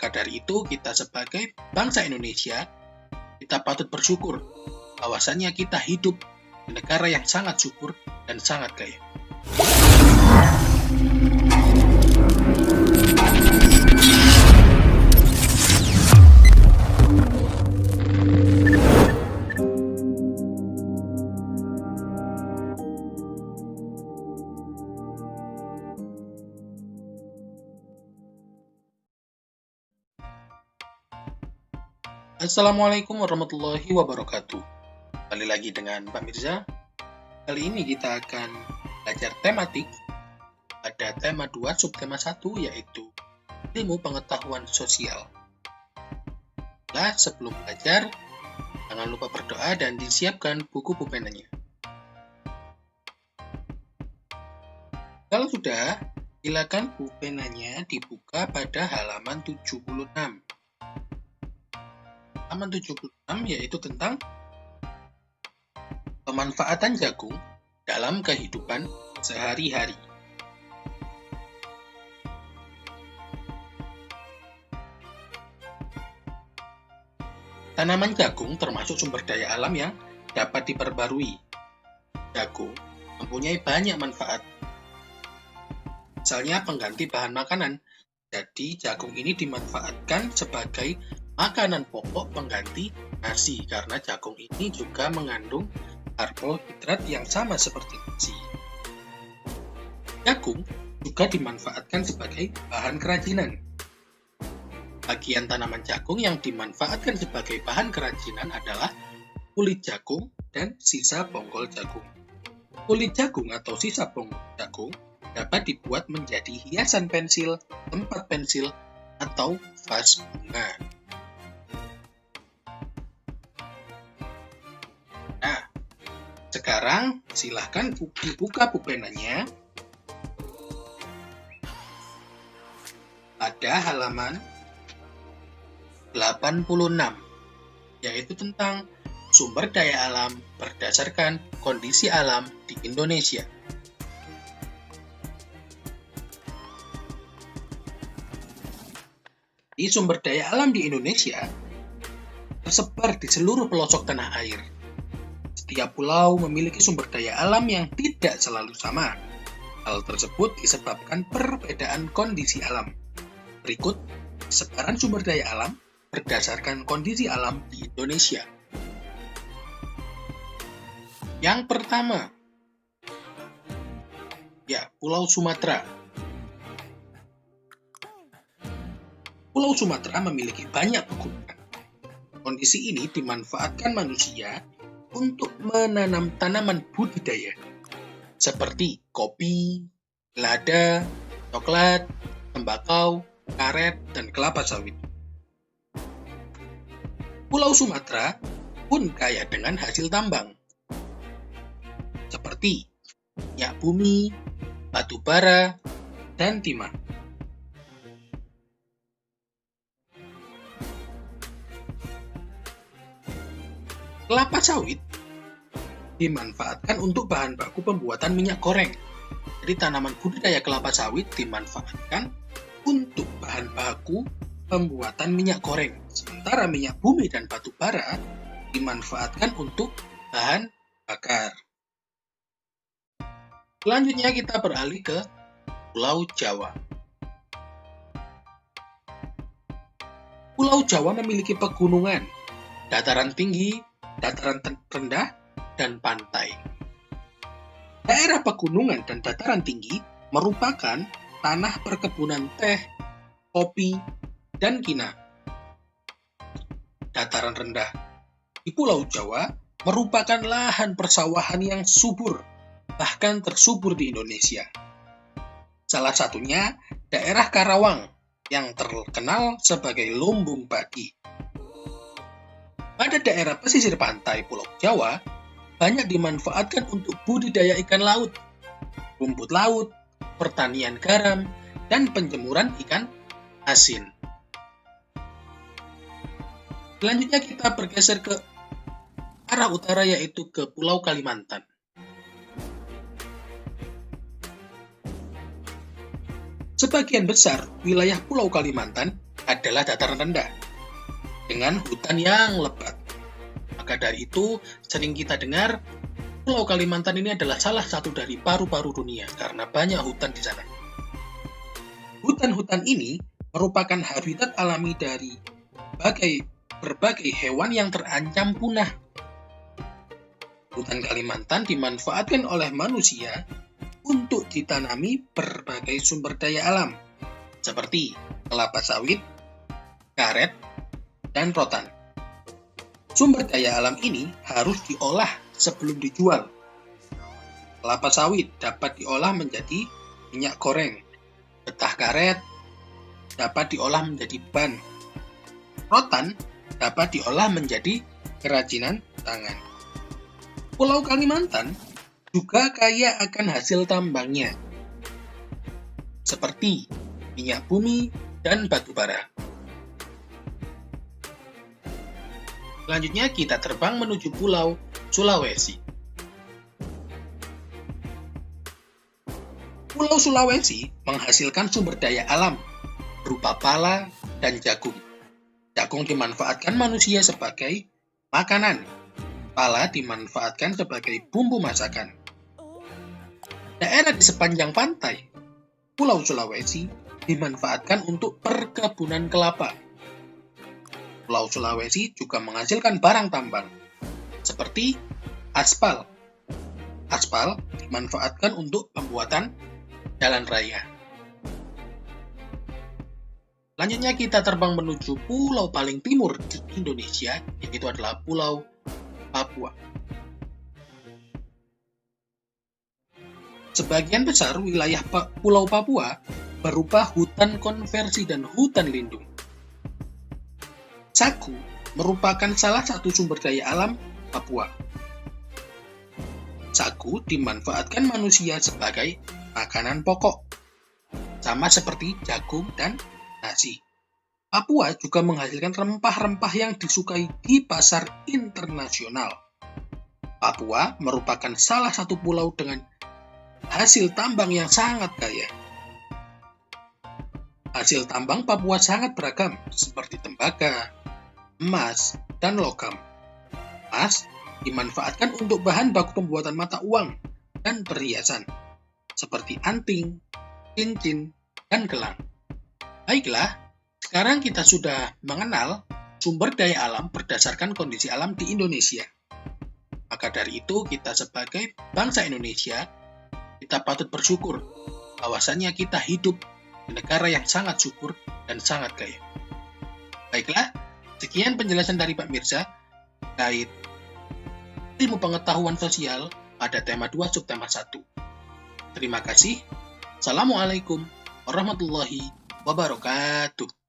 Maka dari itu, kita sebagai bangsa Indonesia, kita patut bersyukur bahwasannya kita hidup di negara yang sangat subur dan sangat kaya. Assalamualaikum warahmatullahi wabarakatuh. Kembali lagi dengan Pak Mirza. Kali ini kita akan belajar tematik. Ada tema 2, subtema 1, yaitu ilmu pengetahuan sosial. Nah, sebelum belajar, jangan lupa berdoa dan disiapkan buku pulpenanya. Kalau sudah, silakan pulpenanya dibuka pada halaman 76. Halaman 76 yaitu tentang pemanfaatan jagung dalam kehidupan sehari-hari. Tanaman jagung termasuk sumber daya alam yang dapat diperbarui. Jagung mempunyai banyak manfaat. Misalnya pengganti bahan makanan. Jadi jagung ini dimanfaatkan sebagai makanan pokok pengganti nasi karena jagung ini juga mengandung karbohidrat yang sama seperti nasi. Jagung juga dimanfaatkan sebagai bahan kerajinan. Bagian tanaman jagung yang dimanfaatkan sebagai bahan kerajinan adalah kulit jagung dan sisa bonggol jagung. Kulit jagung atau sisa bonggol jagung dapat dibuat menjadi hiasan pensil, tempat pensil, atau vas bunga. Sekarang silahkan dibuka pulpenanya pada halaman 86, yaitu tentang sumber daya alam berdasarkan kondisi alam di Indonesia. Di sumber daya alam di Indonesia tersebar di seluruh pelosok tanah air. Setiap pulau memiliki sumber daya alam yang tidak selalu sama. Hal tersebut disebabkan perbedaan kondisi alam. Berikut sebaran sumber daya alam berdasarkan kondisi alam di Indonesia. Yang pertama, Pulau Sumatera. Pulau Sumatera memiliki banyak pegunungan. Kondisi ini dimanfaatkan manusia untuk menanam tanaman budidaya seperti kopi, lada, coklat, tembakau, karet, dan kelapa sawit. Pulau Sumatera pun kaya dengan hasil tambang seperti minyak bumi, batu bara, dan timah. Kelapa sawit dimanfaatkan untuk bahan baku pembuatan minyak goreng. Jadi tanaman budidaya kelapa sawit dimanfaatkan untuk bahan baku pembuatan minyak goreng. Sementara minyak bumi dan batu bara dimanfaatkan untuk bahan bakar. Selanjutnya kita beralih ke Pulau Jawa. Pulau Jawa memiliki pegunungan, dataran tinggi, dataran rendah, dan pantai. Daerah pegunungan dan dataran tinggi merupakan tanah perkebunan teh, kopi, dan kina. Dataran rendah di Pulau Jawa merupakan lahan persawahan yang subur, bahkan tersubur di Indonesia. Salah satunya daerah Karawang yang terkenal sebagai lumbung padi. Pada daerah pesisir pantai Pulau Jawa, banyak dimanfaatkan untuk budidaya ikan laut, rumput laut, pertanian garam, dan penjemuran ikan asin. Selanjutnya kita bergeser ke arah utara, yaitu ke Pulau Kalimantan. Sebagian besar wilayah Pulau Kalimantan ada adalah dataran rendah dengan hutan yang lebat. Maka dari itu, sering kita dengar Pulau Kalimantan ini adalah salah satu dari paru-paru dunia karena banyak hutan di sana. Hutan-hutan ini merupakan habitat alami dari berbagai hewan yang terancam punah. Hutan Kalimantan dimanfaatkan oleh manusia untuk ditanami berbagai sumber daya alam, seperti kelapa sawit, karet, dan rotan. Sumber daya alam ini harus diolah sebelum dijual. Kelapa sawit dapat diolah menjadi minyak goreng. Getah karet dapat diolah menjadi ban. Rotan dapat diolah menjadi kerajinan tangan. Pulau Kalimantan juga kaya akan hasil tambangnya, seperti minyak bumi dan batu bara. Selanjutnya kita terbang menuju Pulau Sulawesi. Pulau Sulawesi menghasilkan sumber daya alam berupa pala dan jagung. Jagung dimanfaatkan manusia sebagai makanan. Pala dimanfaatkan sebagai bumbu masakan. Daerah di sepanjang pantai Pulau Sulawesi dimanfaatkan untuk perkebunan kelapa. Pulau Sulawesi juga menghasilkan barang tambang, seperti aspal. Aspal dimanfaatkan untuk pembuatan jalan raya. Selanjutnya kita terbang menuju pulau paling timur di Indonesia, yaitu adalah Pulau Papua. Sebagian besar wilayah Pulau Papua berupa hutan konversi dan hutan lindung. Sagu merupakan salah satu sumber daya alam Papua. Sagu dimanfaatkan manusia sebagai makanan pokok, sama seperti jagung dan nasi. Papua juga menghasilkan rempah-rempah yang disukai di pasar internasional. Papua merupakan salah satu pulau dengan hasil tambang yang sangat kaya. Hasil tambang Papua sangat beragam, seperti tembaga, emas, dan logam. Emas dimanfaatkan untuk bahan baku pembuatan mata uang dan perhiasan, seperti anting, cincin, dan gelang. Baiklah, sekarang kita sudah mengenal sumber daya alam berdasarkan kondisi alam di Indonesia. Maka dari itu, kita sebagai bangsa Indonesia, kita patut bersyukur bahwasannya kita hidup di negara yang sangat subur dan sangat kaya. Baiklah, sekian penjelasan dari Pak Mirza terkait ilmu pengetahuan sosial pada tema 2 subtema 1. Terima kasih. Assalamualaikum warahmatullahi wabarakatuh.